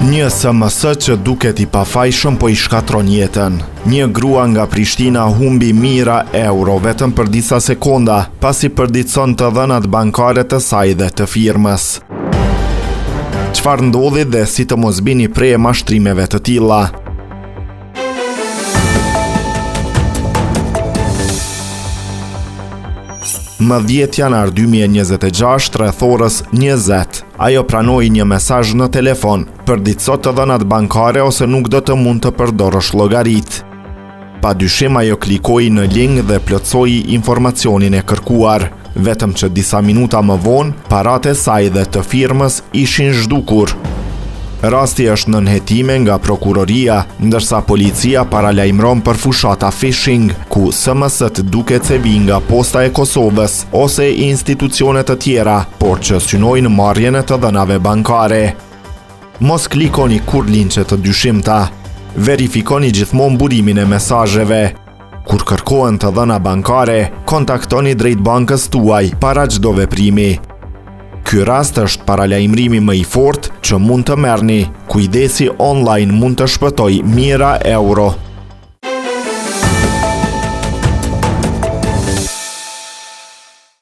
Një SMS që duket i pafajshëm po i shkatron jetën. Një grua nga Prishtina humbi mijëra euro vetëm për disa sekonda, pasi përditson të dhënat bankare të saj dhe të firmës. Çfarë ndodhi dhe si të mos bini prej mashtrimeve të tilla? Më 10 janar 2026 rreth orës 20, ajo pranoi një mesazh në telefon, përditso të dhënat bankare ose nuk do të mund të përdorësh llogaritë. Padyshim ajo klikoi në link dhe plotësoi informacionin e kërkuar, vetëm që disa minuta më vonë, paratë e saj dhe të firmës ishin zhdukur. Rasti është nën hetime nga prokuroria, ndërsa policia paralajmëron për fushata phishing, ku SMS-t duket se vijnë nga Posta e Kosovës ose institucione të tjera, por që synojnë marrjen e të dhënave bankare. Mos klikoni kur linqe të dyshimta. Verifikoni gjithmonë burimin e mesazheve. Kur kërkohen të dhëna bankare, kontaktoni drejt bankës tuaj para çdo veprimi. Ky rast është paralajmërimi më i fortë që mund të merrni. Kujdesi online mund të shpëtojë mijëra euro.